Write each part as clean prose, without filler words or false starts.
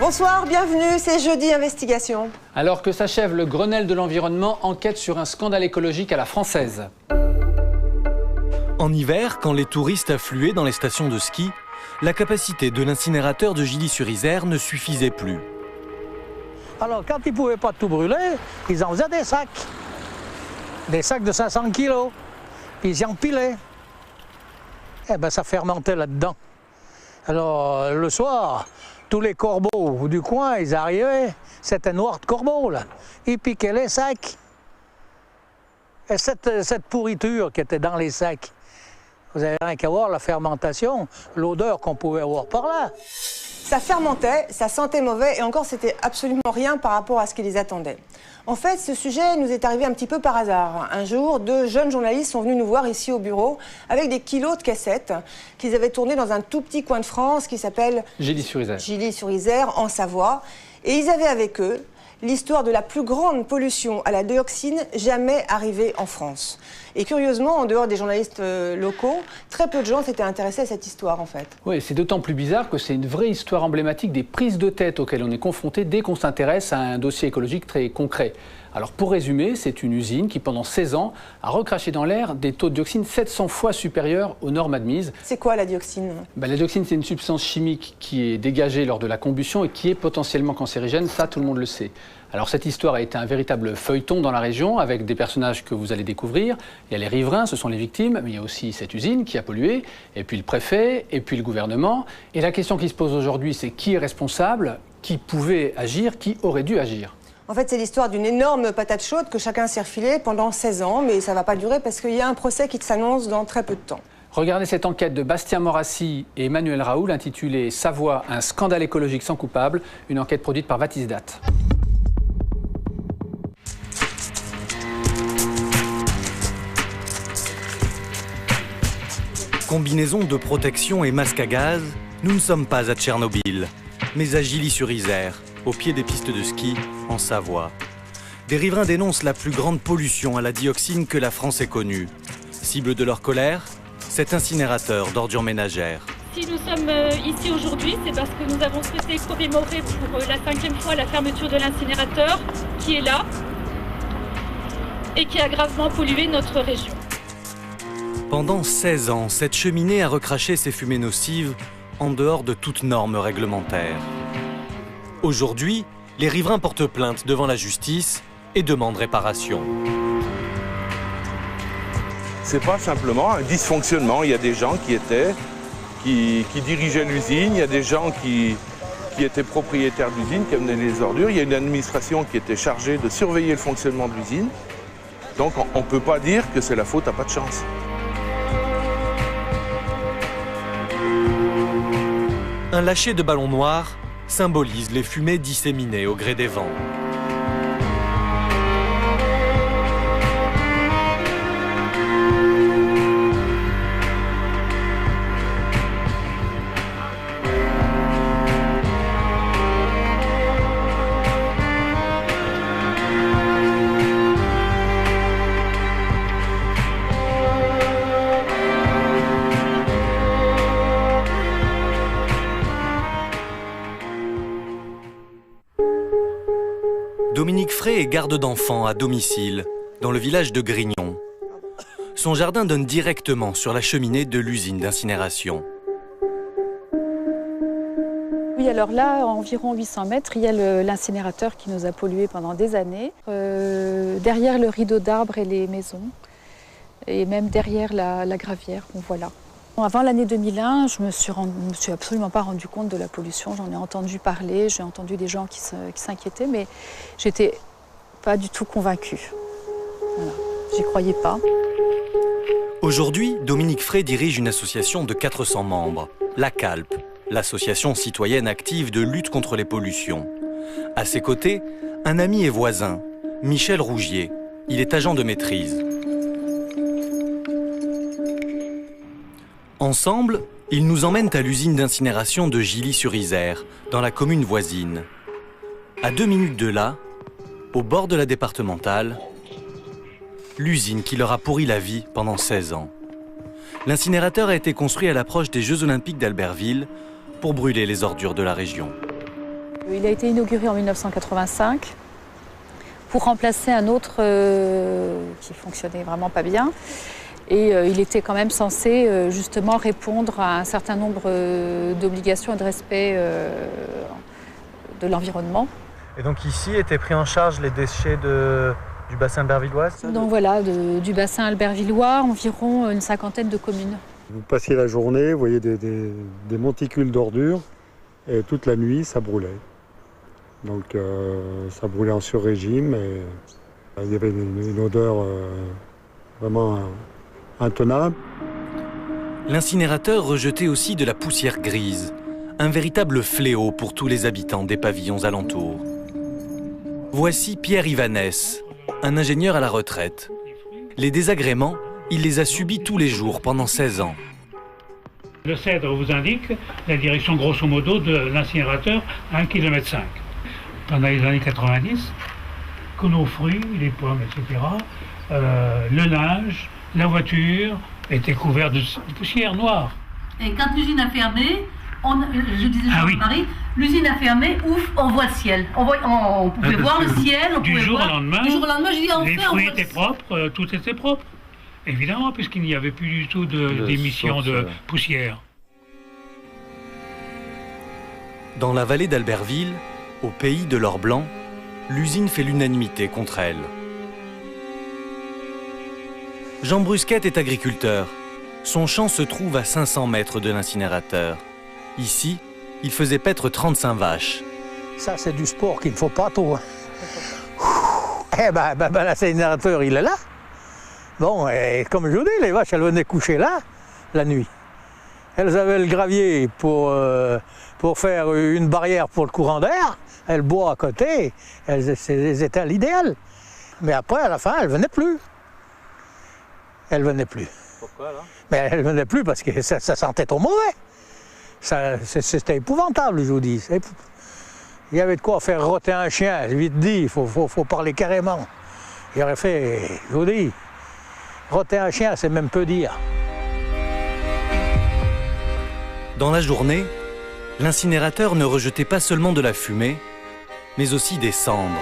Bonsoir, bienvenue, c'est Jeudi Investigation. Alors que s'achève le Grenelle de l'environnement, enquête sur un scandale écologique à la française. En hiver, quand les touristes affluaient dans les stations de ski, la capacité de l'incinérateur de Gilly-sur-Isère ne suffisait plus. Alors quand ils ne pouvaient pas tout brûler, ils en faisaient des sacs de 500 kilos, puis ils y empilaient. Eh bien ça fermentait là-dedans. Alors le soir, tous les corbeaux du coin, ils arrivaient, c'était noir de corbeaux là, ils piquaient les sacs. Et cette pourriture qui était dans les sacs, vous n'avez rien qu'à voir la fermentation, l'odeur qu'on pouvait avoir par là. Ça fermentait, ça sentait mauvais et encore c'était absolument rien par rapport à ce qui les attendait. En fait, ce sujet nous est arrivé un petit peu par hasard. Un jour, deux jeunes journalistes sont venus nous voir ici au bureau avec des kilos de cassettes qu'ils avaient tournées dans un tout petit coin de France qui s'appelle Gilly-sur-Isère. Gilly-sur-Isère, en Savoie. Et ils avaient avec eux l'histoire de la plus grande pollution à la dioxine jamais arrivée en France. Et curieusement, en dehors des journalistes locaux, très peu de gens s'étaient intéressés à cette histoire en fait. Oui, c'est d'autant plus bizarre que c'est une vraie histoire emblématique des prises de tête auxquelles on est confronté dès qu'on s'intéresse à un dossier écologique très concret. Alors pour résumer, c'est une usine qui pendant 16 ans a recraché dans l'air des taux de dioxine 700 fois supérieurs aux normes admises. C'est quoi la dioxine ? La dioxine, c'est une substance chimique qui est dégagée lors de la combustion et qui est potentiellement cancérigène, ça tout le monde le sait. Alors cette histoire a été un véritable feuilleton dans la région avec des personnages que vous allez découvrir. Il y a les riverains, ce sont les victimes, mais il y a aussi cette usine qui a pollué, et puis le préfet, et puis le gouvernement. Et la question qui se pose aujourd'hui, c'est qui est responsable, qui pouvait agir, qui aurait dû agir ? En fait, c'est l'histoire d'une énorme patate chaude que chacun s'est refilé pendant 16 ans, mais ça ne va pas durer parce qu'il y a un procès qui s'annonce dans très peu de temps. Regardez cette enquête de Bastien Morassi et Emmanuel Raoul intitulée « Savoie, un scandale écologique sans coupable », une enquête produite par Vatisdat. Combinaison de protection et masque à gaz, nous ne sommes pas à Tchernobyl, mais à Gilly-sur-Isère, au pied des pistes de ski, en Savoie. Des riverains dénoncent la plus grande pollution à la dioxine que la France ait connue. Cible de leur colère, cet incinérateur d'ordures ménagères. Si nous sommes ici aujourd'hui, c'est parce que nous avons souhaité commémorer pour la 5e fois la fermeture de l'incinérateur qui est là et qui a gravement pollué notre région. Pendant 16 ans, cette cheminée a recraché ses fumées nocives en dehors de toute norme réglementaire. Aujourd'hui, les riverains portent plainte devant la justice et demandent réparation. C'est pas simplement un dysfonctionnement. Il y a des gens qui dirigeaient l'usine, il y a des gens qui étaient propriétaires de l'usine, qui amenaient les ordures. Il y a une administration qui était chargée de surveiller le fonctionnement de l'usine. Donc on ne peut pas dire que c'est la faute à pas de chance. Un lâcher de ballons noirs symbolise les fumées disséminées au gré des vents. Dominique Frey est garde d'enfants à domicile, dans le village de Grignon. Son jardin donne directement sur la cheminée de l'usine d'incinération. Oui, alors là, à environ 800 mètres, il y a l'incinérateur qui nous a pollué pendant des années. Derrière le rideau d'arbres et les maisons, et même derrière la gravière, bon, voilà. Avant l'année 2001, je me suis absolument pas rendu compte de la pollution. J'en ai entendu parler, j'ai entendu des gens qui s'inquiétaient, mais j'étais pas du tout convaincue. Voilà. J'y croyais pas. Aujourd'hui, Dominique Frey dirige une association de 400 membres, la CALP, l'association citoyenne active de lutte contre les pollutions. À ses côtés, un ami et voisin, Michel Rougier. Il est agent de maîtrise. Ensemble, ils nous emmènent à l'usine d'incinération de Gilly-sur-Isère, dans la commune voisine. À 2 minutes de là, au bord de la départementale, l'usine qui leur a pourri la vie pendant 16 ans. L'incinérateur a été construit à l'approche des Jeux Olympiques d'Albertville pour brûler les ordures de la région. Il a été inauguré en 1985 pour remplacer un autre qui fonctionnait vraiment pas bien. Et il était quand même censé justement répondre à un certain nombre d'obligations et de respect de l'environnement. Et donc ici étaient pris en charge les déchets du bassin albervillois? Donc voilà, du bassin albervillois, environ une 50aine de communes. Vous passiez la journée, vous voyez des monticules d'ordures, et toute la nuit, ça brûlait. Donc ça brûlait en sur-régime, et il y avait une odeur vraiment intenable. L'incinérateur rejetait aussi de la poussière grise, un véritable fléau pour tous les habitants des pavillons alentours. Voici Pierre Ivanès, un ingénieur à la retraite. Les désagréments, il les a subis tous les jours pendant 16 ans. Le CEDRE vous indique la direction grosso modo de l'incinérateur à 1,5 km. Pendant les années 90, que nos fruits, les pommes, etc., le linge, la voiture étaient couverts de poussière noire. Et quand l'usine a fermé, je disais à Paris, l'usine a fermé, ouf, on voit le ciel. On pouvait voir le ciel, on pouvait voir... Du jour au lendemain, je dis enfin, les fruits étaient propres, tout était propre. Évidemment, puisqu'il n'y avait plus du tout d'émissions de poussière. Dans la vallée d'Albertville, au pays de l'or blanc, l'usine fait l'unanimité contre elle. Jean Brusquette est agriculteur. Son champ se trouve à 500 mètres de l'incinérateur. Ici, il faisait paître 35 vaches. Ça, c'est du sport qu'il ne faut pas trop. Eh ben, l'incinérateur, il est là. Bon, et comme je vous dis, les vaches, elles venaient coucher là, la nuit. Elles avaient le gravier pour faire une barrière pour le courant d'air. Elles boivent à côté, elles étaient à l'idéal. Mais après, à la fin, elles ne venaient plus. Elles ne venaient plus. Pourquoi, là? Mais elles ne venaient plus parce que ça sentait trop mauvais. C'était épouvantable, je vous dis. Il y avait de quoi faire rôter un chien, vite dit, il faut parler carrément. Il aurait fait, je vous dis, rôter un chien, c'est même peu dire. Dans la journée, l'incinérateur ne rejetait pas seulement de la fumée, mais aussi des cendres.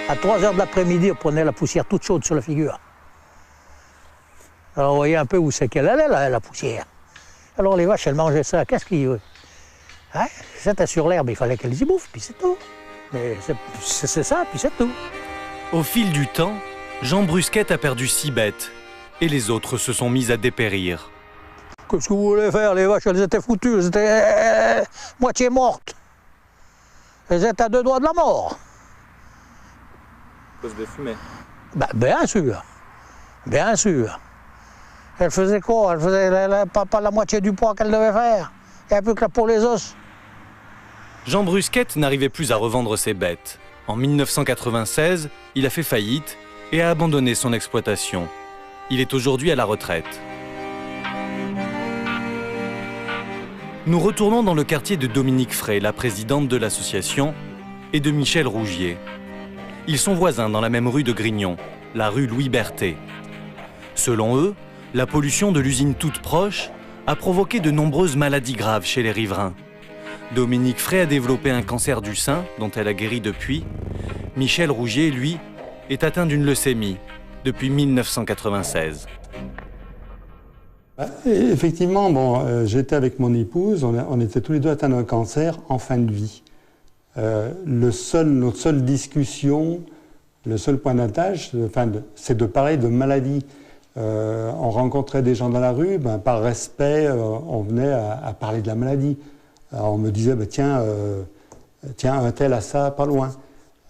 À 3 h de l'après-midi, on prenait la poussière toute chaude sur la figure. Alors on voyait un peu où c'est qu'elle allait, la poussière. Alors les vaches, elles mangeaient ça. Qu'est-ce qu'il y a? Hein? C'était sur l'herbe, il fallait qu'elles y bouffent, puis c'est tout. Mais c'est ça, puis c'est tout. Au fil du temps, Jean Brusquette a perdu 6 bêtes, et les autres se sont mises à dépérir. Qu'est-ce que vous voulez faire? Les vaches, elles étaient foutues, elles étaient moitié mortes. Elles étaient à 2 doigts de la mort. À cause de fumée? Ben, bien sûr. Bien sûr. Elle faisait quoi? Elle faisait pas la moitié du poids qu'elle devait faire. Il n'y avait plus que là pour les os. Jean Brusquette n'arrivait plus à revendre ses bêtes. En 1996, il a fait faillite et a abandonné son exploitation. Il est aujourd'hui à la retraite. Nous retournons dans le quartier de Dominique Frey, la présidente de l'association, et de Michel Rougier. Ils sont voisins dans la même rue de Grignon, la rue Louis Berthet. Selon eux, la pollution de l'usine toute proche a provoqué de nombreuses maladies graves chez les riverains. Dominique Frey a développé un cancer du sein, dont elle a guéri depuis. Michel Rougier, lui, est atteint d'une leucémie depuis 1996. Effectivement, bon, j'étais avec mon épouse, on était tous les deux atteints d'un cancer en fin de vie. Notre seule discussion, le seul point d'attache, c'est de parler de maladie. On rencontrait des gens dans la rue, par respect, on venait à parler de la maladie. Alors on me disait, tiens, un tel a ça, pas loin.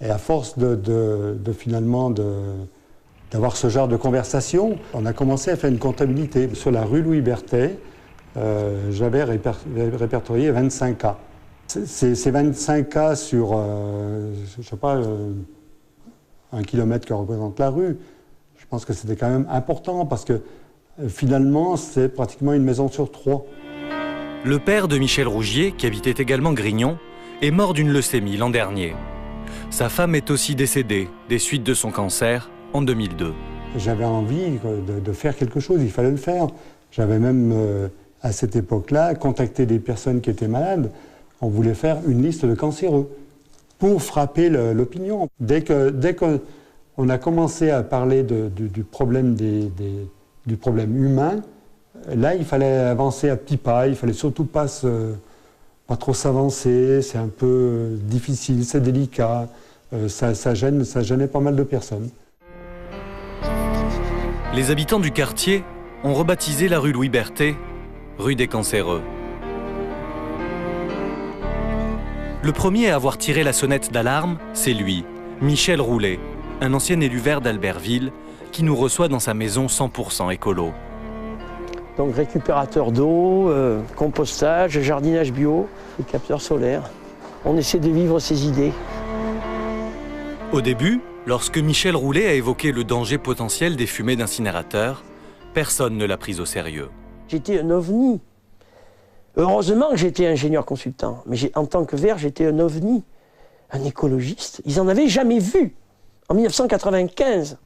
Et à force finalement d'avoir ce genre de conversation, on a commencé à faire une comptabilité. Sur la rue Louis Berthet, j'avais répertorié 25 cas. Ces 25 cas sur, je sais pas, 1 kilomètre que représente la rue, je pense que c'était quand même important parce que finalement, c'est pratiquement une maison sur 3. Le père de Michel Rougier, qui habitait également Grignon, est mort d'une leucémie l'an dernier. Sa femme est aussi décédée des suites de son cancer en 2002. J'avais envie de faire quelque chose, il fallait le faire. J'avais même à cette époque-là, contacter des personnes qui étaient malades. On voulait faire une liste de cancéreux pour frapper l'opinion. Dès qu'on a commencé à parler du problème du problème humain, là, il fallait avancer à petits pas. Il fallait surtout pas trop s'avancer. C'est un peu difficile, c'est délicat. Ça gênait pas mal de personnes. Les habitants du quartier ont rebaptisé la rue Louis Berthet rue des Cancéreux. Le premier à avoir tiré la sonnette d'alarme, c'est lui, Michel Roulet, un ancien élu vert d'Albertville, qui nous reçoit dans sa maison 100% écolo. Donc récupérateur d'eau, compostage, jardinage bio, et capteurs solaires. On essaie de vivre ses idées. Au début, lorsque Michel Roulet a évoqué le danger potentiel des fumées d'incinérateurs, personne ne l'a pris au sérieux. J'étais un ovni. Heureusement que j'étais ingénieur consultant, mais en tant que vert, j'étais un ovni, un écologiste. Ils n'en avaient jamais vu, en 1995.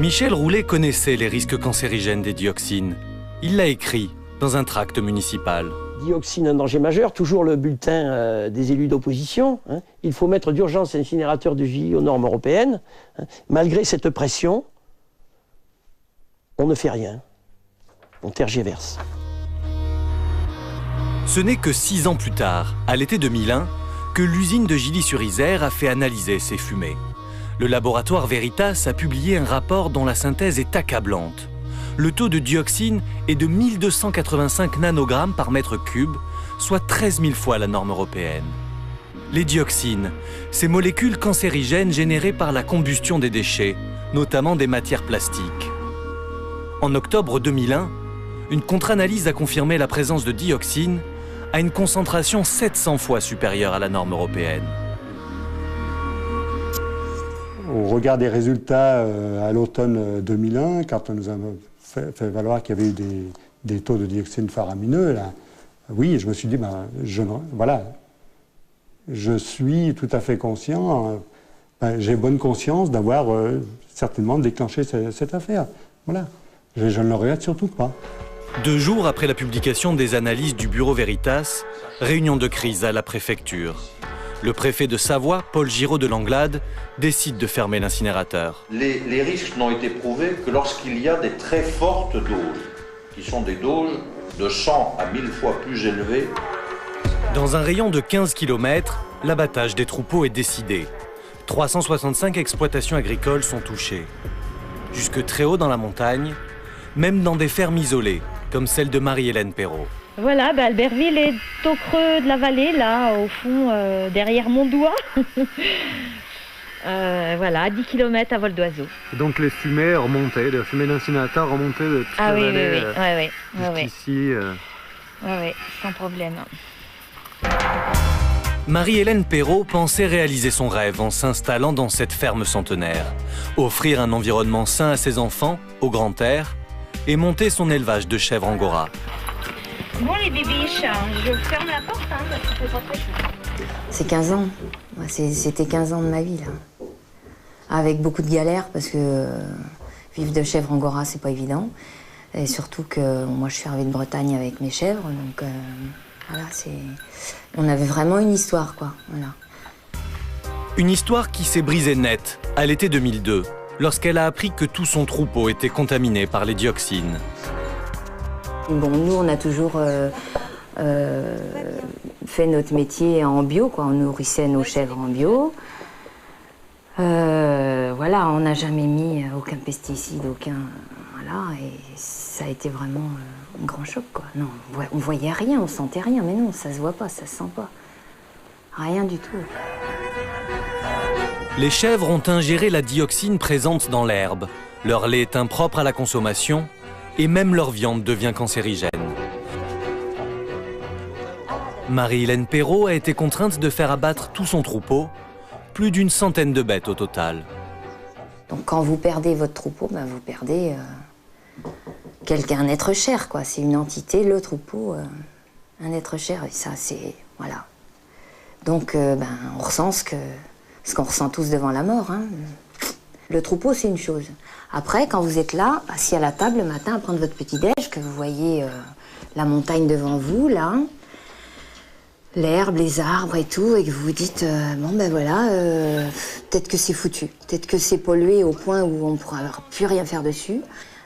Michel Roulet connaissait les risques cancérigènes des dioxines. Il l'a écrit dans un tract municipal. Dioxine, un danger majeur, toujours le bulletin des élus d'opposition. Hein. Il faut mettre d'urgence l'incinérateur de Gilly aux normes européennes. Hein. Malgré cette pression, on ne fait rien. On tergiverse. Ce n'est que 6 ans plus tard, à l'été 2001, que l'usine de Gilly-sur-Isère a fait analyser ces fumées. Le laboratoire Veritas a publié un rapport dont la synthèse est accablante. Le taux de dioxine est de 1285 nanogrammes par mètre cube, soit 13 000 fois la norme européenne. Les dioxines, ces molécules cancérigènes générées par la combustion des déchets, notamment des matières plastiques. En octobre 2001, une contre-analyse a confirmé la présence de dioxines à une concentration 700 fois supérieure à la norme européenne. Au regard des résultats à l'automne 2001, quand on nous a fait valoir qu'il y avait eu des taux de dioxine faramineux, là, oui, je me suis dit, voilà, je suis tout à fait conscient, j'ai bonne conscience d'avoir certainement déclenché cette affaire. Voilà, je ne le regrette surtout pas. 2 jours après la publication des analyses du Bureau Veritas, réunion de crise à la préfecture. Le préfet de Savoie, Paul Giraud de Langlade, décide de fermer l'incinérateur. Les risques n'ont été prouvés que lorsqu'il y a des très fortes doses, qui sont des doses de 100 à 1000 fois plus élevées. Dans un rayon de 15 km, l'abattage des troupeaux est décidé. 365 exploitations agricoles sont touchées. Jusque très haut dans la montagne, même dans des fermes isolées, comme celle de Marie-Hélène Perrault. Voilà, Albertville est au creux de la vallée, là, au fond, derrière Mondois. Voilà, à 10 km à vol d'oiseau. Donc les fumées remontaient, les fumées d'incinérateurs remontaient de toute la vallée jusqu'ici. Oui, sans problème. Marie-Hélène Perrault pensait réaliser son rêve en s'installant dans cette ferme centenaire, offrir un environnement sain à ses enfants, au grand air, et monter son élevage de chèvres angora. Bon les bibiches, je ferme la porte, hein, parce que c'est pas très chaud. C'est 15 ans. C'était 15 ans de ma vie, là. Avec beaucoup de galères, parce que vivre de chèvres angora, c'est pas évident. Et surtout que moi, je suis arrivée de Bretagne avec mes chèvres, donc voilà, on avait vraiment une histoire, quoi. Voilà. Une histoire qui s'est brisée net à l'été 2002, lorsqu'elle a appris que tout son troupeau était contaminé par les dioxines. Bon, nous, on a toujours fait notre métier en bio, quoi. On nourrissait nos chèvres en bio. Voilà, on n'a jamais mis aucun pesticide, voilà, et ça a été vraiment un grand choc, quoi. Non, on voyait rien, on sentait rien, mais non, ça se voit pas, ça se sent pas. Rien du tout. Les chèvres ont ingéré la dioxine présente dans l'herbe. Leur lait est impropre à la consommation et même leur viande devient cancérigène. Marie-Hélène Perrault a été contrainte de faire abattre tout son troupeau, plus d'une centaine de bêtes au total. Donc quand vous perdez votre troupeau, vous perdez un être cher, quoi. C'est une entité, le troupeau, un être cher, et ça c'est... voilà. Donc on ressent ce qu'on ressent tous devant la mort, hein. Le troupeau, c'est une chose. Après, quand vous êtes là, assis à la table le matin à prendre votre petit-déj, que vous voyez la montagne devant vous, là, l'herbe, les arbres et tout, et que vous vous dites, bon ben voilà, peut-être que c'est foutu, peut-être que c'est pollué au point où on ne pourra plus rien faire dessus.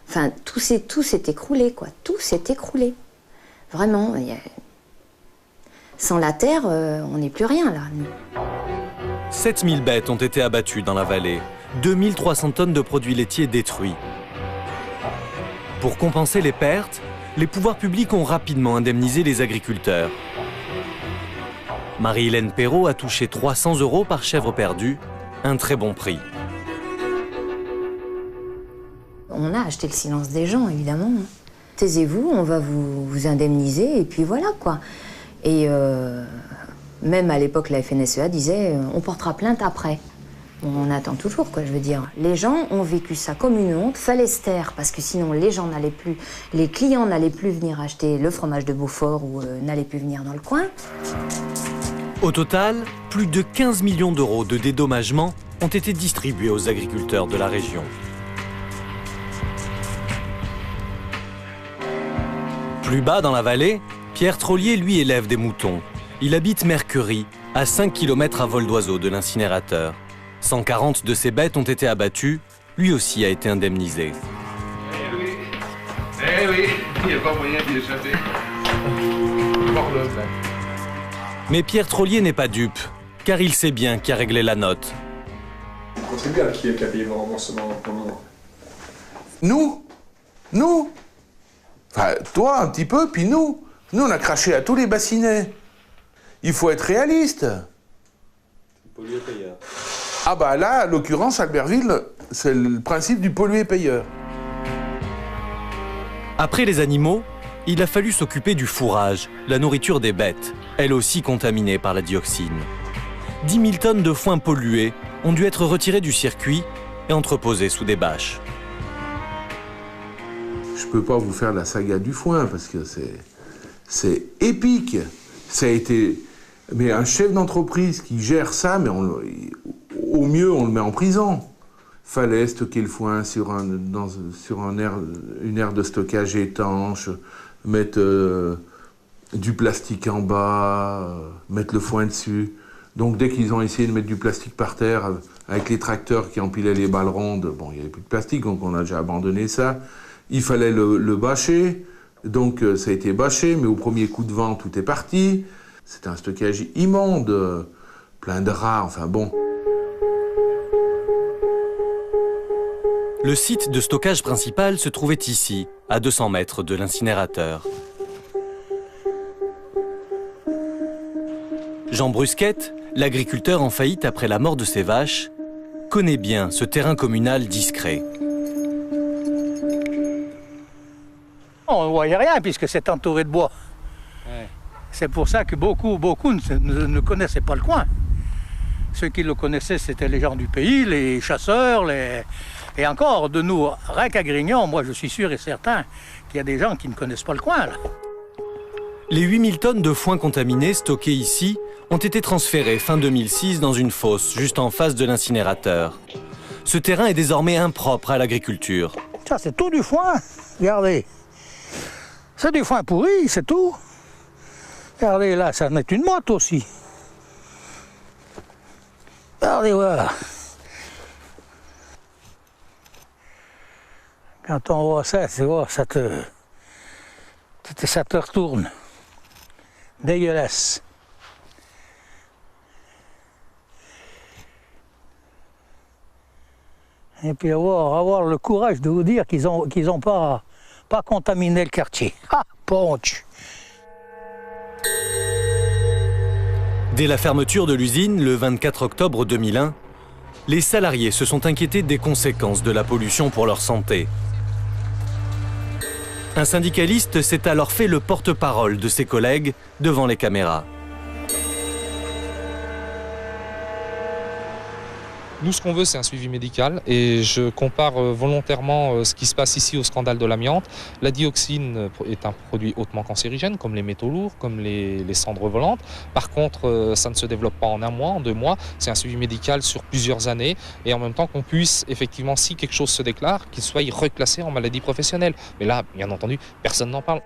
Enfin, tout s'est écroulé, quoi. Tout s'est écroulé. Vraiment. Sans la terre, on n'est plus rien, là. 7000 bêtes ont été abattues dans la vallée. 2300 tonnes de produits laitiers détruits. Pour compenser les pertes, les pouvoirs publics ont rapidement indemnisé les agriculteurs. Marie-Hélène Perrault a touché 300 € par chèvre perdue, un très bon prix. On a acheté le silence des gens, évidemment. Taisez-vous, on va vous indemniser, et puis voilà, quoi. Et même à l'époque, la FNSEA disait, on portera plainte après. On attend toujours, quoi, je veux dire. Les gens ont vécu ça comme une honte, fallait se taire, parce que sinon les gens n'allaient plus, les clients n'allaient plus venir acheter le fromage de Beaufort ou n'allaient plus venir dans le coin. Au total, plus de 15 millions d'euros de dédommagements ont été distribués aux agriculteurs de la région. Plus bas dans la vallée, Pierre Trollier, lui, élève des moutons. Il habite Mercury, à 5 km à vol d'oiseau de l'incinérateur. 140 de ses bêtes ont été abattues, lui aussi a été indemnisé. Eh oui, il n'y a pas moyen d'y échapper. Mais Pierre Trollier n'est pas dupe, car il sait bien qui a réglé la note. Le contribuable qui a payé le remboursement pour le moment. Nous Enfin, toi un petit peu, puis nous. Nous, on a craché à tous les bassinets. Il faut être réaliste. Pollueur-payeur. Ah bah là, à l'occurrence, Albertville, c'est le principe du polluer-payeur. Après les animaux, il a fallu s'occuper du fourrage, la nourriture des bêtes, elle aussi contaminée par la dioxine. 10 000 tonnes de foin pollué ont dû être retirées du circuit et entreposées sous des bâches. Je peux pas vous faire la saga du foin, parce que c'est épique. Ça a été... Mais un chef d'entreprise qui gère ça, mais au mieux, on le met en prison. Fallait stocker le foin sur une aire de stockage étanche, mettre du plastique en bas, mettre le foin dessus. Donc dès qu'ils ont essayé de mettre du plastique par terre, avec les tracteurs qui empilaient les balles rondes, bon, il n'y avait plus de plastique, donc on a déjà abandonné ça. Il fallait le bâcher, donc ça a été bâché, mais au premier coup de vent, tout est parti. C'était un stockage immonde, plein de rats, enfin bon. Le site de stockage principal se trouvait ici, à 200 mètres de l'incinérateur. Jean Brusquette, l'agriculteur en faillite après la mort de ses vaches, connaît bien ce terrain communal discret. On ne voyait rien puisque c'est entouré de bois. Ouais. C'est pour ça que beaucoup ne connaissaient pas le coin. Ceux qui le connaissaient, c'était les gens du pays, les chasseurs, et encore de nous, rien qu'à Grignon, moi je suis sûr et certain qu'il y a des gens qui ne connaissent pas le coin. Là. Les 8000 tonnes de foin contaminé stockées ici ont été transférées fin 2006 dans une fosse juste en face de l'incinérateur. Ce terrain est désormais impropre à l'agriculture. Ça c'est tout du foin, regardez. C'est du foin pourri, c'est tout. Regardez là, ça en est une motte aussi. Regardez, voilà. Quand on voit ça, tu vois, ça te retourne. Dégueulasse. Et puis avoir le courage de vous dire qu'ils ont pas contaminé le quartier. Ah, ponche. Dès la fermeture de l'usine, le 24 octobre 2001, les salariés se sont inquiétés des conséquences de la pollution pour leur santé. Un syndicaliste s'est alors fait le porte-parole de ses collègues devant les caméras. Nous, ce qu'on veut, c'est un suivi médical et je compare volontairement ce qui se passe ici au scandale de l'amiante. La dioxine est un produit hautement cancérigène, comme les métaux lourds, comme les cendres volantes. Par contre, ça ne se développe pas en 1 mois, en 2 mois. C'est un suivi médical sur plusieurs années et en même temps qu'on puisse, effectivement, si quelque chose se déclare, qu'il soit reclassé en maladie professionnelle. Mais là, bien entendu, personne n'en parle.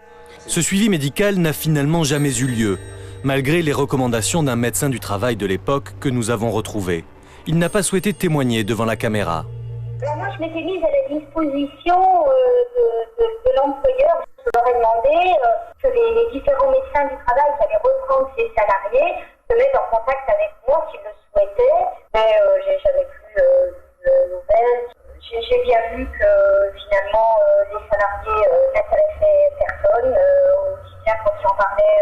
Ce suivi médical n'a finalement jamais eu lieu, malgré les recommandations d'un médecin du travail de l'époque que nous avons retrouvé. Il n'a pas souhaité témoigner devant la caméra. Alors moi, je m'étais mise à la disposition de l'employeur. Je leur ai demandé que les différents médecins du travail qui allaient reprendre ces salariés se mettent en contact avec moi s'ils le souhaitaient. Mais j'ai jamais plus de nouvelles. J'ai bien vu que finalement les salariés n'intéressaient personne. Aussi bien quand j'en parlais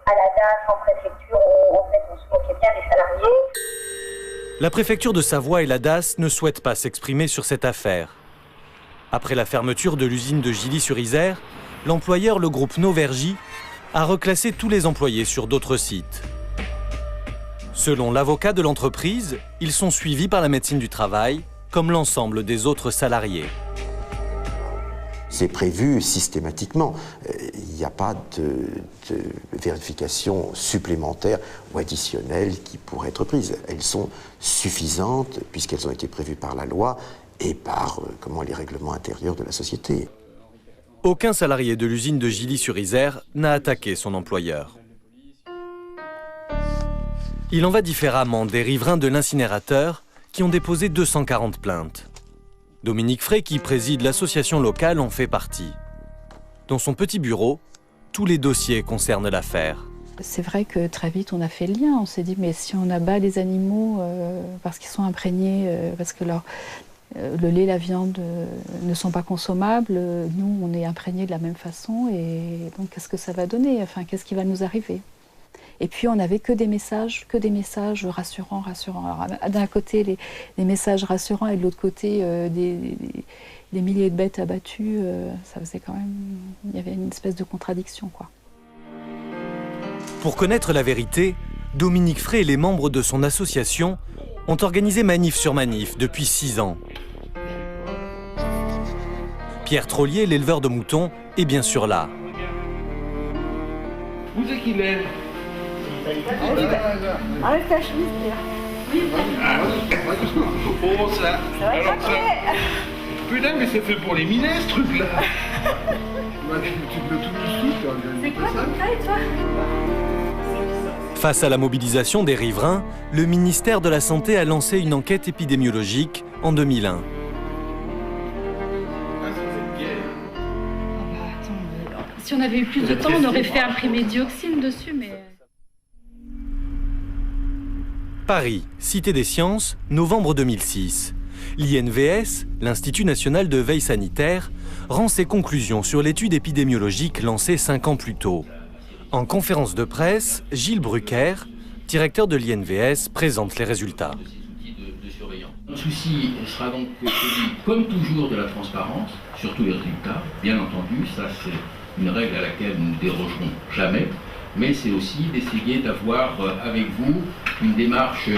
à la DAS en préfecture, en fait on se moquait bien des salariés. La préfecture de Savoie et la DAS ne souhaitent pas s'exprimer sur cette affaire. Après la fermeture de l'usine de Gilly-sur-Isère, l'employeur, le groupe Novergie, a reclassé tous les employés sur d'autres sites. Selon l'avocat de l'entreprise, ils sont suivis par la médecine du travail, comme l'ensemble des autres salariés. C'est prévu systématiquement. Il n'y a pas de vérification supplémentaire ou additionnelle qui pourrait être prise. Elles sont suffisantes puisqu'elles ont été prévues par la loi et par les règlements intérieurs de la société. Aucun salarié de l'usine de Gilly-sur-Isère n'a attaqué son employeur. Il en va différemment des riverains de l'incinérateur qui ont déposé 240 plaintes. Dominique Frey, qui préside l'association locale, en fait partie. Dans son petit bureau, tous les dossiers concernent l'affaire. C'est vrai que très vite on a fait le lien. On s'est dit mais si on abat les animaux parce qu'ils sont imprégnés, parce que le lait, la viande ne sont pas consommables, nous on est imprégnés de la même façon et donc qu'est-ce que ça va donner? Enfin, qu'est-ce qui va nous arriver? Et puis on n'avait que des messages rassurants. D'un côté les messages rassurants et de l'autre côté des milliers de bêtes abattues, ça faisait quand même, il y avait une espèce de contradiction, quoi. Pour connaître la vérité, Dominique Frey et les membres de son association ont organisé manif sur manif depuis 6 ans. Pierre Trollier, l'éleveur de moutons, est bien sûr là. Où c'est qu'il est? Enlève ta chemise, Pierre. Oh, ça. Alors, ça... Putain, mais c'est fait pour les minets, ce truc-là. Tu peux tout dessous. C'est quoi ton taille, toi? Face à la mobilisation des riverains, le ministère de la Santé a lancé une enquête épidémiologique en 2001. Si on avait eu plus de temps, on aurait fait imprimer dioxine dessus, mais... Paris, Cité des Sciences, novembre 2006. L'INVS, l'Institut national de veille sanitaire, rend ses conclusions sur l'étude épidémiologique lancée 5 ans plus tôt. En conférence de presse, Gilles Brucker, directeur de l'INVS, présente les résultats. Le souci sera donc celui, comme toujours, de la transparence sur tous les résultats. Bien entendu, ça c'est une règle à laquelle nous ne dérogerons jamais. Mais c'est aussi d'essayer d'avoir avec vous une démarche,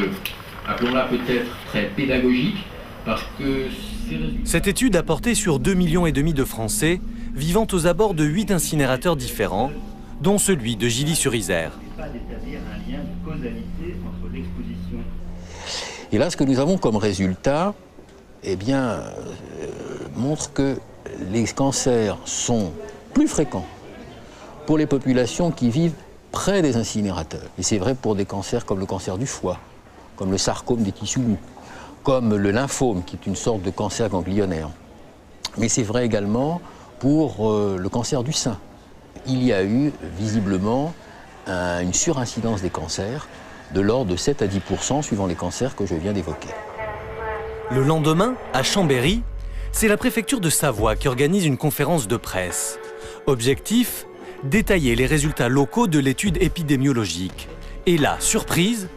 appelons-la peut-être très pédagogique, parce que cette étude a porté sur 2,5 millions de Français vivant aux abords de 8 incinérateurs différents, dont celui de Gilly-sur-Isère. Et là, ce que nous avons comme résultat, montre que les cancers sont plus fréquents pour les populations qui vivent près des incinérateurs. Et c'est vrai pour des cancers comme le cancer du foie, comme le sarcome des tissus mous, comme le lymphome, qui est une sorte de cancer ganglionnaire. Mais c'est vrai également pour le cancer du sein. Il y a eu visiblement une surincidence des cancers de l'ordre de 7 à 10% suivant les cancers que je viens d'évoquer. Le lendemain, à Chambéry, c'est la préfecture de Savoie qui organise une conférence de presse. Objectif, détailler les résultats locaux de l'étude épidémiologique. Et là, surprise,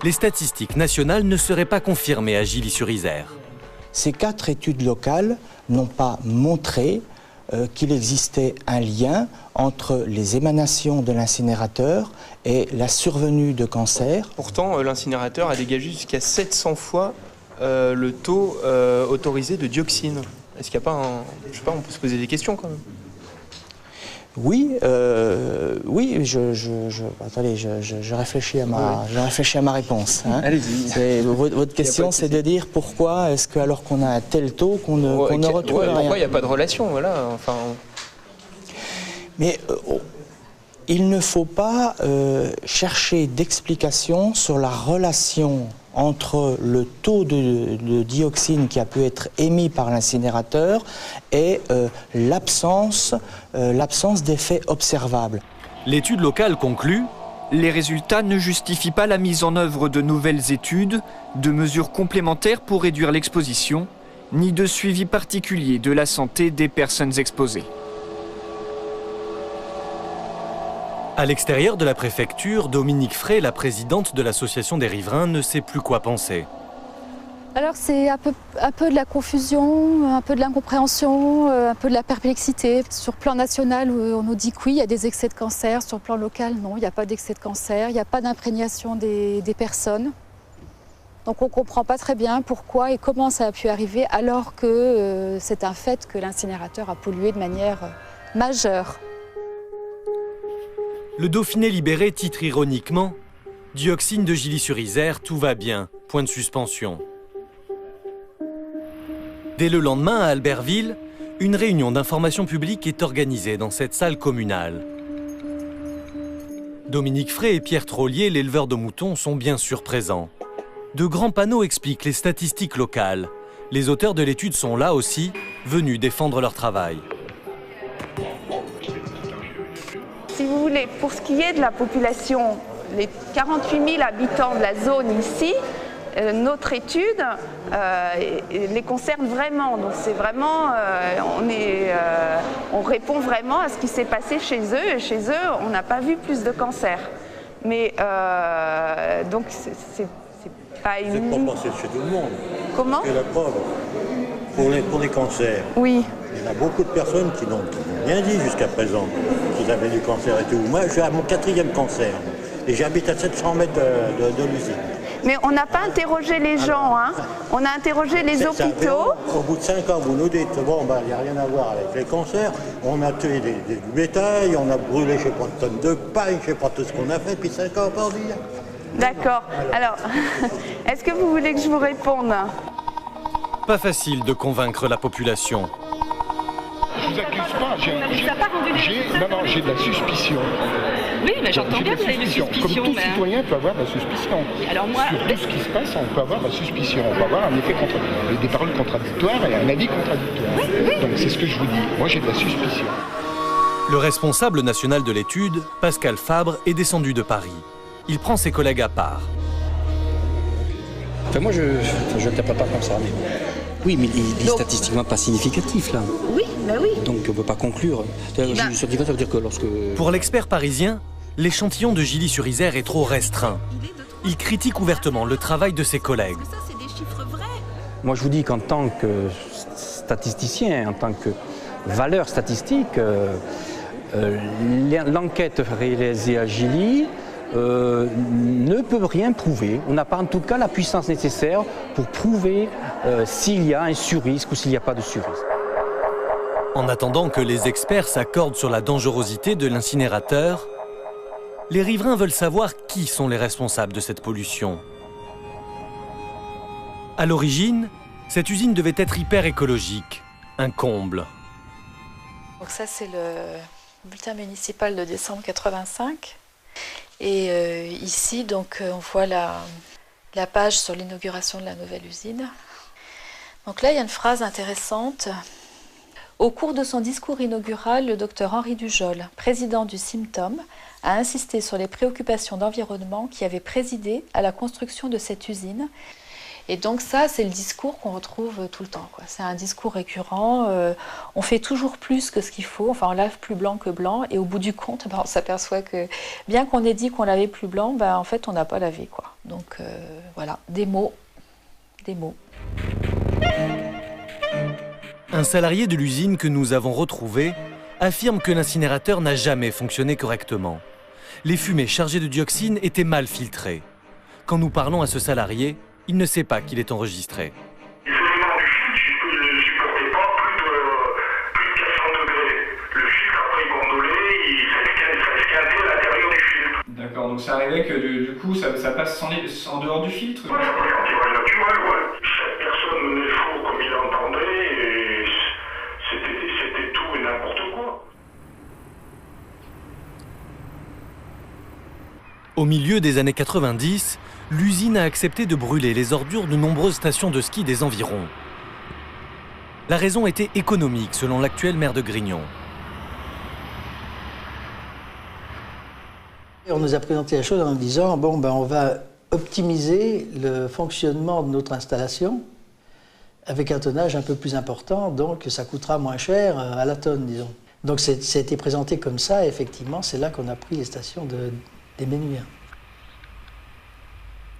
les statistiques nationales ne seraient pas confirmées à Gilly-sur-Isère. Ces 4 études locales n'ont pas montré qu'il existait un lien entre les émanations de l'incinérateur et la survenue de cancer. Pourtant, l'incinérateur a dégagé jusqu'à 700 fois le taux autorisé de dioxine? Est-ce qu'il n'y a pas un... Je sais pas, on peut se poser des questions quand même. Oui, attendez, je réfléchis à ma réponse. Hein. Allez-y. Votre question, c'est de dire pourquoi est-ce que alors qu'on a un tel taux qu'on ne retrouve rien. Pourquoi il n'y a pas de relation, voilà. Enfin. Mais il ne faut pas chercher d'explication sur la relation entre le taux de dioxine qui a pu être émis par l'incinérateur et l'absence d'effets observables. L'étude locale conclut: les résultats ne justifient pas la mise en œuvre de nouvelles études, de mesures complémentaires pour réduire l'exposition, ni de suivi particulier de la santé des personnes exposées. À l'extérieur de la préfecture, Dominique Frey, la présidente de l'association des riverains, ne sait plus quoi penser. Alors c'est un peu de la confusion, un peu de l'incompréhension, un peu de la perplexité. Sur le plan national, on nous dit que oui, il y a des excès de cancer. Sur le plan local, non, il n'y a pas d'excès de cancer, il n'y a pas d'imprégnation des personnes. Donc on ne comprend pas très bien pourquoi et comment ça a pu arriver, alors que c'est un fait que l'incinérateur a pollué de manière majeure. Le Dauphiné libéré titre ironiquement « Dioxine de Gilly-sur-Isère, tout va bien, point de suspension ». Dès le lendemain, à Albertville, une réunion d'information publique est organisée dans cette salle communale. Dominique Frey et Pierre Trollier, l'éleveur de moutons, sont bien sûr présents. De grands panneaux expliquent les statistiques locales. Les auteurs de l'étude sont là aussi, venus défendre leur travail. Si vous voulez, pour ce qui est de la population, les 48 000 habitants de la zone ici, notre étude les concerne vraiment. Donc c'est vraiment, on répond vraiment à ce qui s'est passé chez eux. Et chez eux, on n'a pas vu plus de cancer. Mais donc c'est pas une... C'est pas passé chez tout le monde. Comment? C'est la preuve. Pour les cancers. Oui. Il y a beaucoup de personnes qui n'ont rien dit jusqu'à présent, qu'ils avaient du cancer et tout. Moi, je suis à mon 4e cancer et j'habite à 700 mètres de l'usine. Mais on n'a pas interrogé les gens, hein. On a interrogé les hôpitaux. Au bout de 5 ans, vous nous dites, bon, il n'y a rien à voir avec les cancers. On a tué du bétail, on a brûlé, je ne sais pas, de tonnes de paille, je ne sais pas tout ce qu'on a fait, puis 5 ans par dire. D'accord. Alors, est-ce que vous voulez que je vous réponde? Pas facile de convaincre la population. Je vous accuse pas, j'ai de la suspicion. Oui, mais j'entends bien que vous avez une suspicion. Comme tout citoyen peut avoir de la suspicion. Alors moi, sur tout ce qui se passe, on peut avoir de la suspicion. On peut avoir un effet des paroles contradictoires et un avis contradictoire. Oui. Donc c'est ce que je vous dis. Moi, j'ai de la suspicion. Le responsable national de l'étude, Pascal Fabre, est descendu de Paris. Il prend ses collègues à part. Enfin, moi, je n'interprète pas comme ça. Mais... Oui, mais il est statistiquement pas significatif, là. Oui, ben oui. Donc, on ne peut pas conclure. Ça veut dire que lorsque... Pour l'expert parisien, l'échantillon de Gilly-sur-Isère est trop restreint. Il critique ouvertement le travail de ses collègues. Ça, c'est des chiffres vrais. Moi, je vous dis qu'en tant que statisticien, en tant que valeur statistique, l'enquête réalisée à Gilly ne peut rien prouver. On n'a pas en tout cas la puissance nécessaire pour prouver s'il y a un surrisque ou s'il n'y a pas de surrisque. En attendant que les experts s'accordent sur la dangerosité de l'incinérateur, les riverains veulent savoir qui sont les responsables de cette pollution. À l'origine, cette usine devait être hyper écologique, un comble. Donc ça, c'est le bulletin municipal de décembre 85. Et ici, donc, on voit la page sur l'inauguration de la nouvelle usine. Donc là, il y a une phrase intéressante. Au cours de son discours inaugural, le docteur Henri Dujol, président du CIMTOM, a insisté sur les préoccupations d'environnement qui avaient présidé à la construction de cette usine. Et donc ça, c'est le discours qu'on retrouve tout le temps, quoi. C'est un discours récurrent. On fait toujours plus que ce qu'il faut. Enfin, on lave plus blanc que blanc. Et au bout du compte, on s'aperçoit que bien qu'on ait dit qu'on lavait plus blanc, en fait, on n'a pas lavé, quoi. Donc voilà, des mots. Des mots. Un salarié de l'usine que nous avons retrouvé affirme que l'incinérateur n'a jamais fonctionné correctement. Les fumées chargées de dioxine étaient mal filtrées. Quand nous parlons à ce salarié, Il ne sait pas qu'il est enregistré. D'accord, donc ça arrivait que du coup ça passe en dehors du filtre. Ouais, naturel, ouais. Chaque personne menait le four comme il entendait et c'était tout et n'importe quoi. Au milieu des années 90, l'usine a accepté de brûler les ordures de nombreuses stations de ski des environs. La raison était économique, selon l'actuel maire de Grignon. On nous a présenté la chose en nous disant bon, ben, on va optimiser le fonctionnement de notre installation avec un tonnage un peu plus important, donc ça coûtera moins cher à la tonne, disons. Donc ça a été présenté comme ça, et effectivement, c'est là qu'on a pris les stations des Ménuires.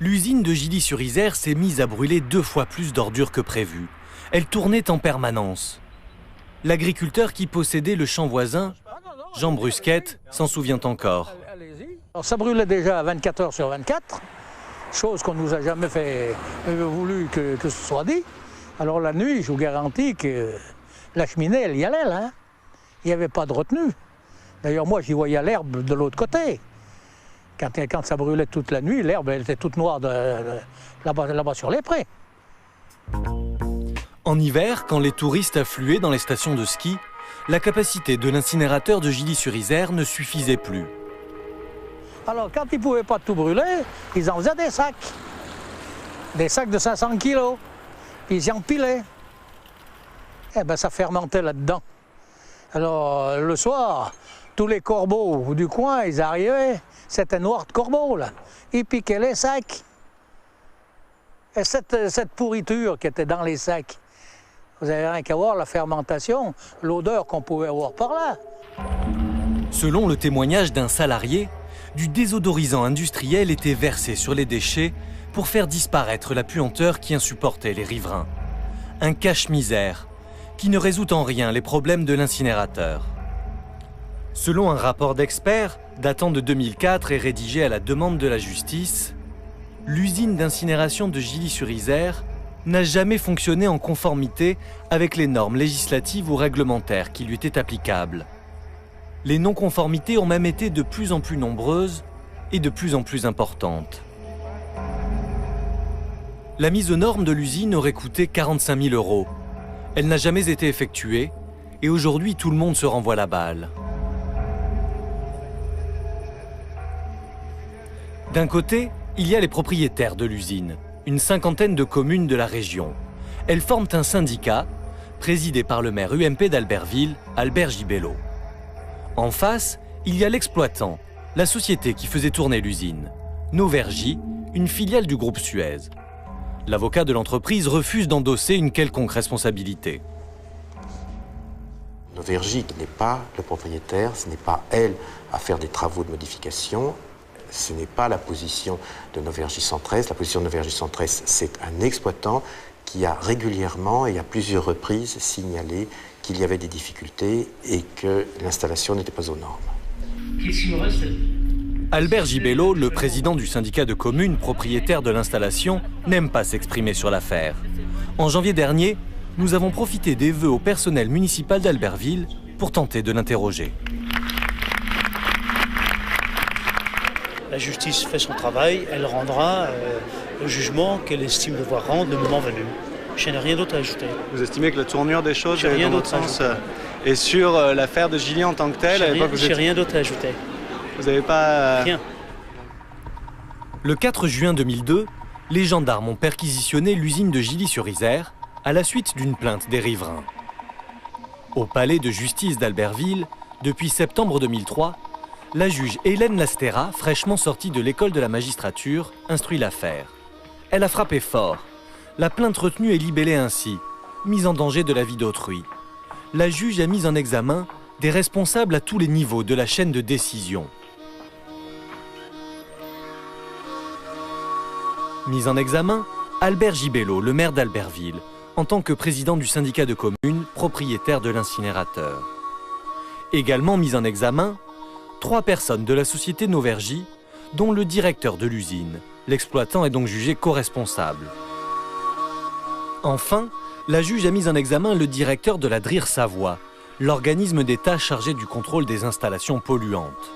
L'usine de Gilly-sur-Isère s'est mise à brûler 2 fois plus d'ordures que prévu. Elle tournait en permanence. L'agriculteur qui possédait le champ voisin, Jean Brusquette, s'en souvient encore. Alors, ça brûlait déjà 24 heures sur 24, chose qu'on ne nous a jamais voulu que ce soit dit. Alors la nuit, je vous garantis que la cheminée, elle y allait, là. Hein. Il n'y avait pas de retenue. D'ailleurs, moi, j'y voyais l'herbe de l'autre côté. Quand ça brûlait toute la nuit, l'herbe, elle était toute noire là-bas sur les prés. En hiver, quand les touristes affluaient dans les stations de ski, la capacité de l'incinérateur de Gilly-sur-Isère ne suffisait plus. Alors, quand ils ne pouvaient pas tout brûler, ils en faisaient des sacs. Des sacs de 500 kilos. Puis ils y empilaient. Eh bien, ça fermentait là-dedans. Alors, le soir, tous les corbeaux du coin, ils arrivaient. C'était noir de corbeaux, là. Ils piquaient les sacs. Et cette pourriture qui était dans les sacs, vous n'avez rien qu'à voir la fermentation, l'odeur qu'on pouvait avoir par là. Selon le témoignage d'un salarié, du désodorisant industriel était versé sur les déchets pour faire disparaître la puanteur qui insupportait les riverains. Un cache-misère qui ne résout en rien les problèmes de l'incinérateur. Selon un rapport d'experts datant de 2004 et rédigé à la demande de la justice, l'usine d'incinération de Gilly-sur-Isère n'a jamais fonctionné en conformité avec les normes législatives ou réglementaires qui lui étaient applicables. Les non-conformités ont même été de plus en plus nombreuses et de plus en plus importantes. La mise aux normes de l'usine aurait coûté 45 000 €. Elle n'a jamais été effectuée et aujourd'hui tout le monde se renvoie la balle. D'un côté, il y a les propriétaires de l'usine, une cinquantaine de communes de la région. Elles forment un syndicat, présidé par le maire UMP d'Albertville, Albert Gibello. En face, il y a l'exploitant, la société qui faisait tourner l'usine, Novergie, une filiale du groupe Suez. L'avocat de l'entreprise refuse d'endosser une quelconque responsabilité. Novergie n'est pas le propriétaire, ce n'est pas elle à faire des travaux de modification. Ce n'est pas la position de Novergie 113. La position de Novergie 113, c'est un exploitant qui a régulièrement et à plusieurs reprises signalé qu'il y avait des difficultés et que l'installation n'était pas aux normes. Albert Gibello, le président du syndicat de communes propriétaire de l'installation, n'aime pas s'exprimer sur l'affaire. En janvier dernier, nous avons profité des vœux au personnel municipal d'Albertville pour tenter de l'interroger. La justice fait son travail, elle rendra le jugement qu'elle estime devoir rendre le moment venu. Je n'ai rien d'autre à ajouter. Vous estimez que la tournure des choses, dans votre sens, est sur l'affaire de Gilly en tant que telle? Je n'ai rien d'autre à ajouter. Vous n'avez pas... Rien. Le 4 juin 2002, les gendarmes ont perquisitionné l'usine de Gilly-sur-Isère à la suite d'une plainte des riverains. Au palais de justice d'Albertville, depuis septembre 2003, la juge Hélène Lastera, fraîchement sortie de l'école de la magistrature, instruit l'affaire. Elle a frappé fort. La plainte retenue est libellée ainsi, mise en danger de la vie d'autrui. La juge a mis en examen des responsables à tous les niveaux de la chaîne de décision. Mis en examen, Albert Gibello, le maire d'Albertville, en tant que président du syndicat de communes, propriétaire de l'incinérateur. Également mis en examen, 3 personnes de la société Novergie, dont le directeur de l'usine, L'exploitant est donc jugé co-responsable. Enfin, la juge a mis en examen le directeur de la DRIR Savoie, l'organisme d'État chargé du contrôle des installations polluantes.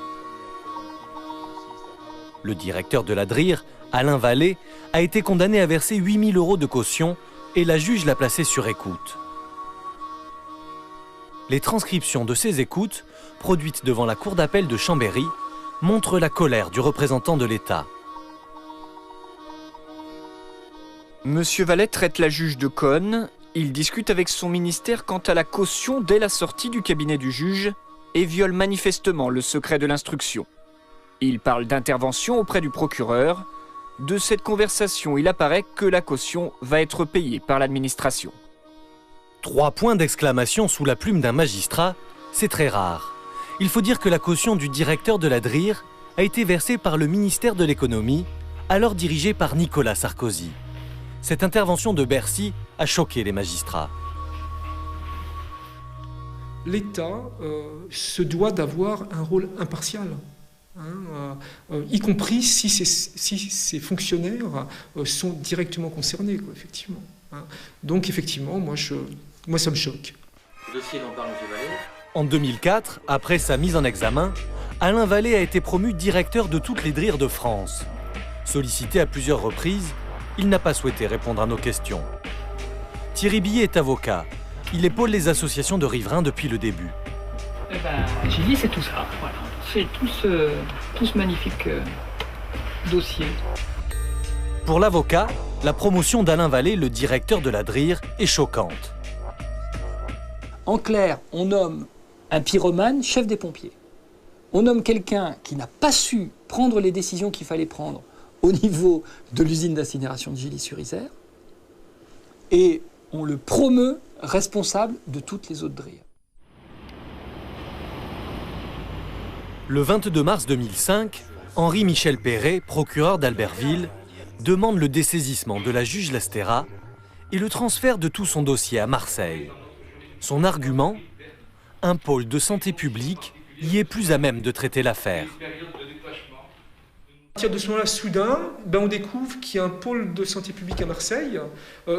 Le directeur de la DRIR, Alain Vallée, a été condamné à verser 8 000 € de caution et la juge l'a placé sur écoute. Les transcriptions de ces écoutes, produites devant la cour d'appel de Chambéry, montrent la colère du représentant de l'État. Monsieur Vallée traite la juge de conne. Il discute avec son ministère quant à la caution dès la sortie du cabinet du juge et viole manifestement le secret de l'instruction. Il parle d'intervention auprès du procureur. De cette conversation, il apparaît que la caution va être payée par l'administration. 3 points d'exclamation sous la plume d'un magistrat, c'est très rare. Il faut dire que la caution du directeur de la DRIR a été versée par le ministère de l'économie, alors dirigé par Nicolas Sarkozy. Cette intervention de Bercy a choqué les magistrats. L'État se doit d'avoir un rôle impartial, y compris si ces fonctionnaires sont directement concernés, quoi, effectivement. Donc effectivement, moi ça me choque. Le dossier dont parle M. Vallée. En 2004, après sa mise en examen, Alain Vallée a été promu directeur de toutes les DRIR de France. Sollicité à plusieurs reprises, il n'a pas souhaité répondre à nos questions. Thierry Billet est avocat. Il épaule les associations de riverains depuis le début. Gilly, c'est tout ça. Voilà. C'est tout ce magnifique dossier. Pour l'avocat, la promotion d'Alain Vallée, le directeur de la DRIR, est choquante. En clair, on nomme un pyromane chef des pompiers. On nomme quelqu'un qui n'a pas su prendre les décisions qu'il fallait prendre au niveau de l'usine d'incinération de Gilly-sur-Isère, et on le promeut responsable de toutes les autres DRIR. Le 22 mars 2005, Henri-Michel Perret, procureur d'Albertville, demande le dessaisissement de la juge Lastera et le transfert de tout son dossier à Marseille. Son argument, un pôle de santé publique y est plus à même de traiter l'affaire. À partir de ce moment-là, soudain, on découvre qu'il y a un pôle de santé publique à Marseille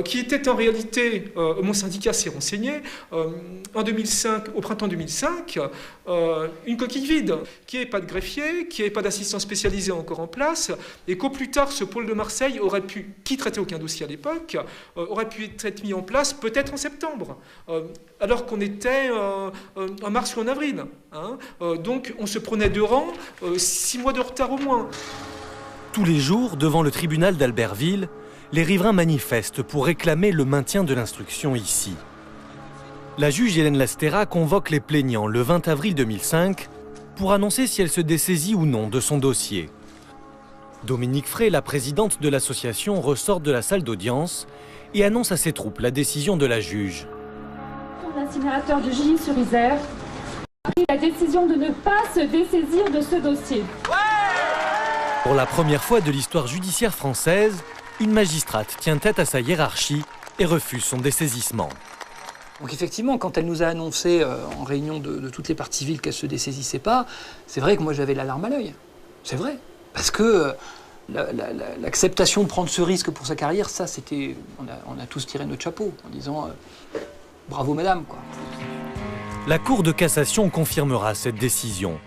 qui était en réalité, mon syndicat s'est renseigné, en 2005, au printemps 2005, une coquille vide, qui n'avait pas de greffier, qui n'avait pas d'assistant spécialisé encore en place, et qu'au plus tard, ce pôle de Marseille aurait pu, qui traitait aucun dossier à l'époque, aurait pu être mis en place peut-être en septembre, alors qu'on était en mars ou en avril. Donc on se prenait 2 rangs, 6 mois de retard au moins. Tous les jours, devant le tribunal d'Albertville, les riverains manifestent pour réclamer le maintien de l'instruction ici. La juge Hélène Lastera convoque les plaignants le 20 avril 2005 pour annoncer si elle se dessaisit ou non de son dossier. Dominique Frey, la présidente de l'association, ressort de la salle d'audience et annonce à ses troupes la décision de la juge. L'incinérateur de Gilly-sur-Isère a pris la décision de ne pas se dessaisir de ce dossier. Pour la première fois de l'histoire judiciaire française, une magistrate tient tête à sa hiérarchie et refuse son dessaisissement. Donc effectivement, quand elle nous a annoncé en réunion de toutes les parties civiles qu'elle ne se dessaisissait pas, c'est vrai que moi j'avais la larme à l'œil. C'est vrai. Parce que l'acceptation de prendre ce risque pour sa carrière, ça c'était... On a tous tiré notre chapeau en disant bravo madame, quoi. La Cour de cassation confirmera cette décision.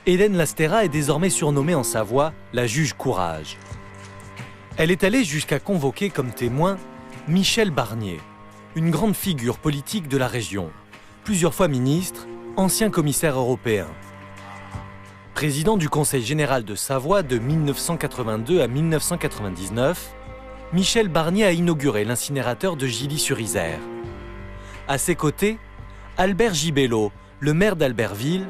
Hélène Lastera est désormais surnommée en Savoie la juge Courage. Elle est allée jusqu'à convoquer comme témoin Michel Barnier, une grande figure politique de la région, plusieurs fois ministre, ancien commissaire européen. Président du Conseil général de Savoie de 1982 à 1999, Michel Barnier a inauguré l'incinérateur de Gilly-sur-Isère. À ses côtés, Albert Gibello, le maire d'Albertville,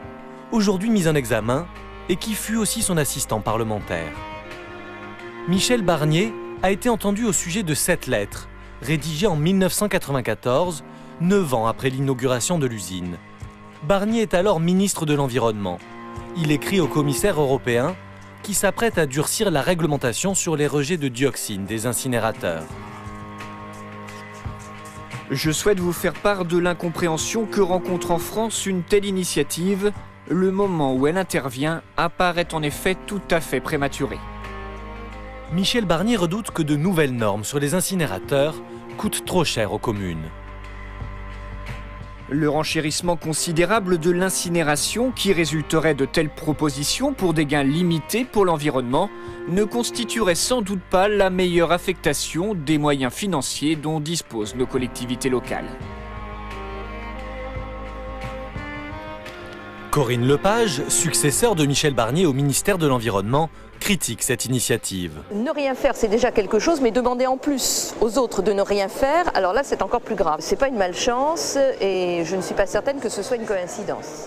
aujourd'hui mis en examen et qui fut aussi son assistant parlementaire. Michel Barnier a été entendu au sujet de 7 lettres, rédigées en 1994, 9 ans après l'inauguration de l'usine. Barnier est alors ministre de l'Environnement. Il écrit au commissaire européen qui s'apprête à durcir la réglementation sur les rejets de dioxine des incinérateurs. Je souhaite vous faire part de l'incompréhension que rencontre en France une telle initiative. Le moment où elle intervient apparaît en effet tout à fait prématuré. Michel Barnier redoute que de nouvelles normes sur les incinérateurs coûtent trop cher aux communes. Le renchérissement considérable de l'incinération qui résulterait de telles propositions pour des gains limités pour l'environnement ne constituerait sans doute pas la meilleure affectation des moyens financiers dont disposent nos collectivités locales. Corinne Lepage, successeur de Michel Barnier au ministère de l'Environnement, critique cette initiative. Ne rien faire, c'est déjà quelque chose, mais demander en plus aux autres de ne rien faire, alors là, c'est encore plus grave. C'est pas une malchance et je ne suis pas certaine que ce soit une coïncidence.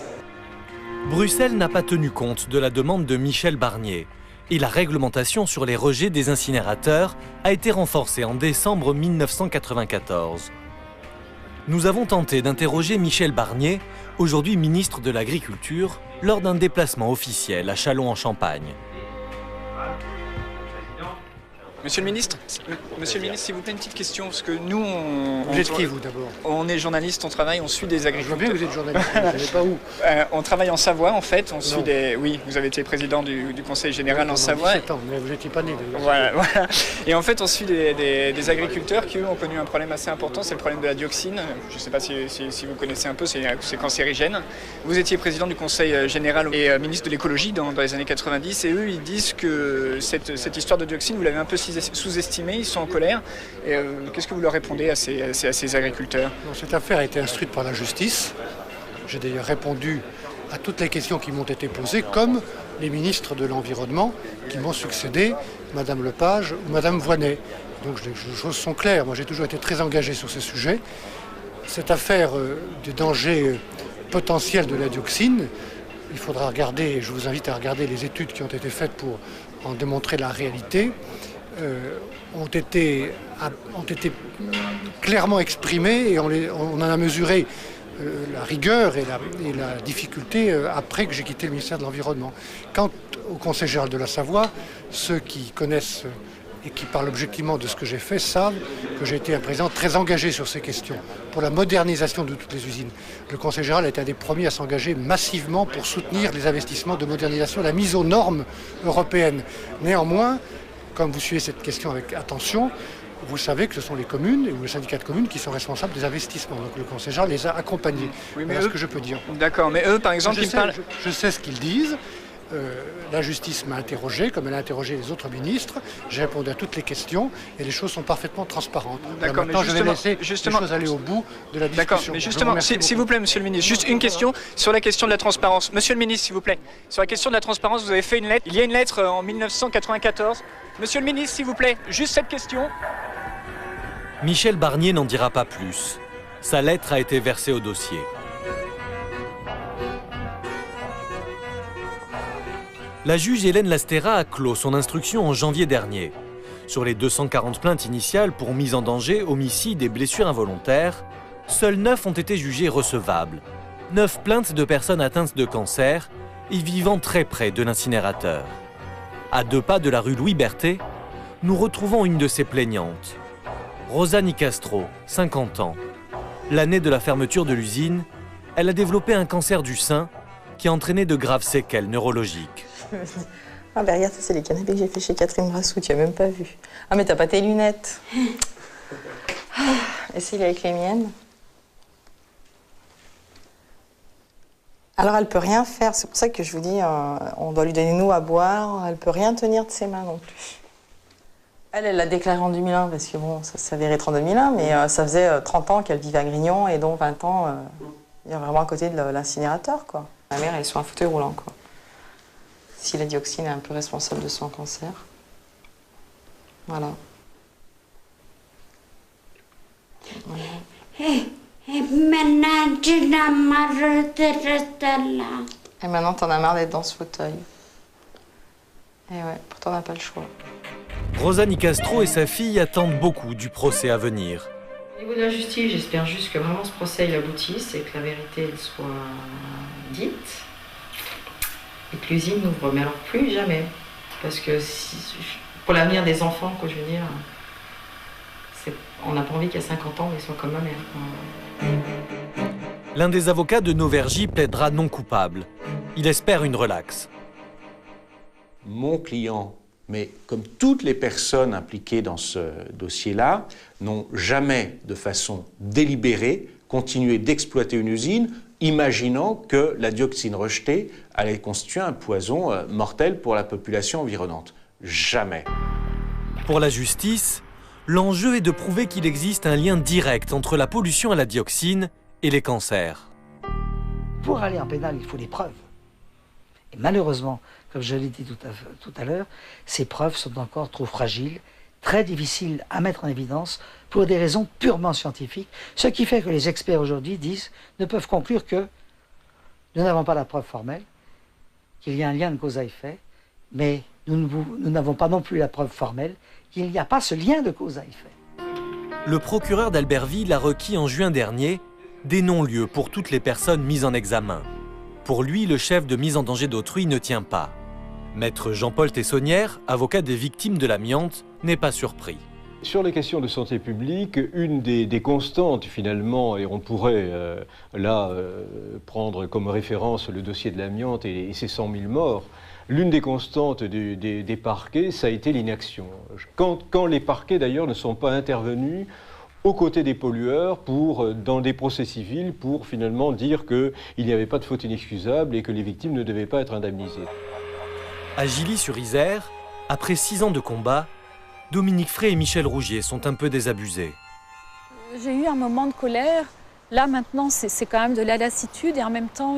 Bruxelles n'a pas tenu compte de la demande de Michel Barnier et la réglementation sur les rejets des incinérateurs a été renforcée en décembre 1994. Nous avons tenté d'interroger Michel Barnier, aujourd'hui ministre de l'Agriculture, lors d'un déplacement officiel à Châlons-en-Champagne. Monsieur le ministre, s'il vous plaît, une petite question, parce que nous, Vous êtes qui, vous, d'abord? On est journaliste, on travaille, on suit des agriculteurs. Je vois bien que vous êtes journaliste, vous ne savez pas où. On travaille en Savoie, en fait, on suit des... Oui, vous avez été président du Conseil général en Savoie. 17 ans, mais vous n'étiez pas né, d'ailleurs. Voilà. Et en fait, on suit des agriculteurs qui, eux, ont connu un problème assez important, c'est le problème de la dioxine. Je ne sais pas si vous connaissez un peu, c'est cancérigène. Vous étiez président du Conseil général et ministre de l'écologie dans les années 90, et eux, ils disent que cette histoire de dioxine, vous l'avez un peu sous-estimé, ils sont en colère. Qu'est-ce que vous leur répondez à ces agriculteurs? Cette affaire a été instruite par la justice. J'ai d'ailleurs répondu à toutes les questions qui m'ont été posées, comme les ministres de l'Environnement qui m'ont succédé, Madame Lepage ou Madame Voynet. Donc les choses sont claires. Moi, j'ai toujours été très engagé sur ce sujet. Cette affaire du danger potentiel de la dioxine, il faudra regarder, je vous invite à regarder les études qui ont été faites pour en démontrer la réalité. Ont été clairement exprimés et on en a mesuré la rigueur et la difficulté après que j'ai quitté le ministère de l'Environnement. Quant au Conseil général de la Savoie, ceux qui connaissent et qui parlent objectivement de ce que j'ai fait savent que j'ai été un président très engagé sur ces questions, pour la modernisation de toutes les usines. Le Conseil général a été un des premiers à s'engager massivement pour soutenir les investissements de modernisation, la mise aux normes européennes. Néanmoins, comme vous suivez cette question avec attention, vous savez que ce sont les communes ou les syndicats de communes qui sont responsables des investissements. Donc le Conseil général les a accompagnés. Oui, mais voilà ce que je peux dire. D'accord, mais eux, par exemple, je sais ce qu'ils disent. La justice m'a interrogé, comme elle a interrogé les autres ministres. J'ai répondu à toutes les questions et les choses sont parfaitement transparentes. D'accord, maintenant, je vais laisser les choses aller au bout de la discussion. D'accord, mais justement, s'il vous plaît, monsieur le ministre, juste une question sur la question de la transparence. Monsieur le ministre, s'il vous plaît, sur la question de la transparence, vous avez fait une lettre. Il y a une lettre en 1994. Monsieur le ministre, s'il vous plaît, juste cette question. Michel Barnier n'en dira pas plus. Sa lettre a été versée au dossier. La juge Hélène Lastera a clos son instruction en janvier dernier. Sur les 240 plaintes initiales pour mise en danger, homicide et blessures involontaires, seules 9 ont été jugées recevables. 9 plaintes de personnes atteintes de cancer et vivant très près de l'incinérateur. À 2 pas de la rue Louis Berthet, nous retrouvons une de ces plaignantes. Rosa Nicastro, 50 ans. L'année de la fermeture de l'usine, elle a développé un cancer du sein qui a entraîné de graves séquelles neurologiques. Ah bah regarde, ça c'est les canapés que j'ai fait chez Catherine Brassou, tu as même pas vu. Ah mais t'as pas tes lunettes. Essaye avec les miennes. Alors elle peut rien faire, c'est pour ça que je vous dis, on doit lui donner nous à boire, elle peut rien tenir de ses mains non plus. Elle l'a déclaré en 2001 parce que bon, ça s'avérait être en 2001, mais ça faisait 30 ans qu'elle vivait à Grignon et donc 20 ans, il y a vraiment à côté de l'incinérateur quoi. Ma mère elle est sur un fauteuil roulant quoi. Si la dioxine est un peu responsable de son cancer. Voilà. Et maintenant, t'en as marre d'être dans ce fauteuil. Et ouais, pourtant, on n'a pas le choix. Rosa Nicastro et sa fille attendent beaucoup du procès à venir. Au niveau de la justice, j'espère juste que vraiment ce procès il aboutisse et que la vérité elle soit dite. Et que l'usine n'ouvre, mais alors plus jamais. Parce que pour l'avenir des enfants, quoi, je veux dire, on n'a pas envie qu'à 50 ans, ils soient comme ma mère. L'un des avocats de Nauvergy plaidera non coupable. Il espère une relaxe. Mon client Mais comme toutes les personnes impliquées dans ce dossier-là n'ont jamais, de façon délibérée, continué d'exploiter une usine, imaginant que la dioxine rejetée allait constituer un poison mortel pour la population environnante. Jamais. Pour la justice, l'enjeu est de prouver qu'il existe un lien direct entre la pollution à la dioxine et les cancers. Pour aller en pénal, il faut des preuves. Et malheureusement, comme je l'ai dit tout à l'heure, ces preuves sont encore trop fragiles, très difficiles à mettre en évidence pour des raisons purement scientifiques, ce qui fait que les experts aujourd'hui ne peuvent conclure que nous n'avons pas la preuve formelle, qu'il y a un lien de cause à effet, mais nous n'avons pas non plus la preuve formelle qu'il n'y a pas ce lien de cause à effet. Le procureur d'Albertville a requis en juin dernier des non-lieux pour toutes les personnes mises en examen. Pour lui, le chef de mise en danger d'autrui ne tient pas. Maître Jean-Paul Tessonnière, avocat des victimes de l'amiante, n'est pas surpris. Sur les questions de santé publique, une des constantes finalement, et on pourrait prendre comme référence le dossier de l'amiante et ses 100 000 morts, l'une des constantes des parquets, ça a été l'inaction. Quand les parquets d'ailleurs ne sont pas intervenus aux côtés des pollueurs dans des procès civils pour finalement dire qu'il n'y avait pas de faute inexcusable et que les victimes ne devaient pas être indemnisées. À Gilly-sur-Isère, après 6 ans de combat, Dominique Frey et Michel Rougier sont un peu désabusés. J'ai eu un moment de colère. Là, maintenant, c'est quand même de la lassitude et en même temps,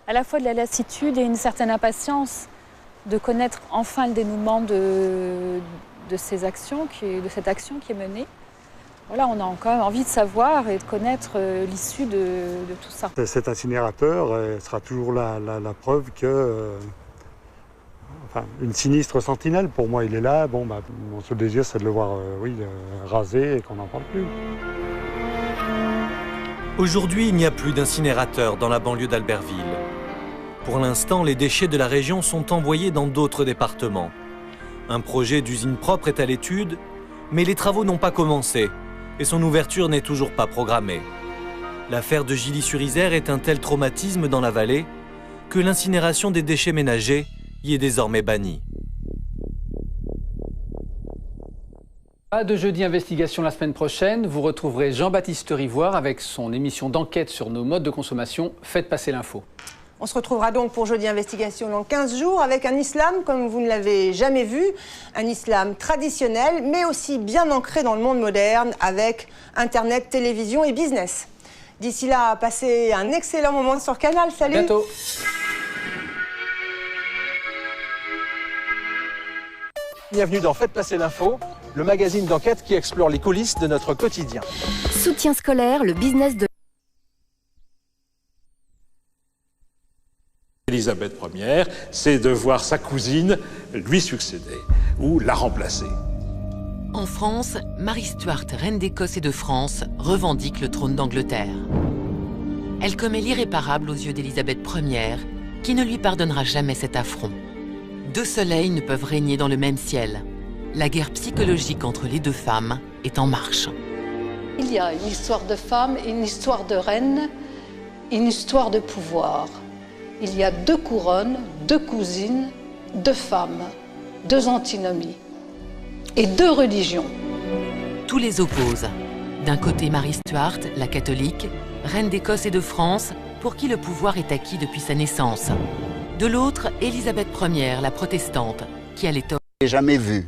à la fois de la lassitude et une certaine impatience de connaître enfin le dénouement de cette action qui est menée. Voilà, on a quand même envie de savoir et de connaître l'issue de tout ça. Cet incinérateur sera toujours la preuve que... une sinistre sentinelle, pour moi, il est là. Bon, mon seul désir, c'est de le voir rasé et qu'on n'en parle plus. Aujourd'hui, il n'y a plus d'incinérateur dans la banlieue d'Albertville. Pour l'instant, les déchets de la région sont envoyés dans d'autres départements. Un projet d'usine propre est à l'étude, mais les travaux n'ont pas commencé et son ouverture n'est toujours pas programmée. L'affaire de Gilly-sur-Isère est un tel traumatisme dans la vallée que l'incinération des déchets ménagers y est désormais bannie. Pas de jeudi investigation la semaine prochaine. Vous retrouverez Jean-Baptiste Rivoire avec son émission d'enquête sur nos modes de consommation. Faites passer l'info. On se retrouvera donc pour Jeudi Investigation dans 15 jours avec un islam comme vous ne l'avez jamais vu, un islam traditionnel mais aussi bien ancré dans le monde moderne avec Internet, télévision et business. D'ici là, passez un excellent moment sur Canal. Salut. À bientôt. Bienvenue dans Faites passer l'info, le magazine d'enquête qui explore les coulisses de notre quotidien. Soutien scolaire, le business de Élisabeth Ier, c'est de voir sa cousine lui succéder ou la remplacer. En France, Marie Stuart, reine d'Écosse et de France, revendique le trône d'Angleterre. Elle commet l'irréparable aux yeux d'Élisabeth Ier, qui ne lui pardonnera jamais cet affront. Deux soleils ne peuvent régner dans le même ciel. La guerre psychologique entre les deux femmes est en marche. Il y a une histoire de femme, une histoire de reine, une histoire de pouvoir. Il y a deux couronnes, deux cousines, deux femmes, deux antinomies et deux religions. Tous les opposent. D'un côté Marie Stuart, la catholique, reine d'Écosse et de France, pour qui le pouvoir est acquis depuis sa naissance. De l'autre, Élisabeth Ier, la protestante, qui a l'étoffe. Jamais vu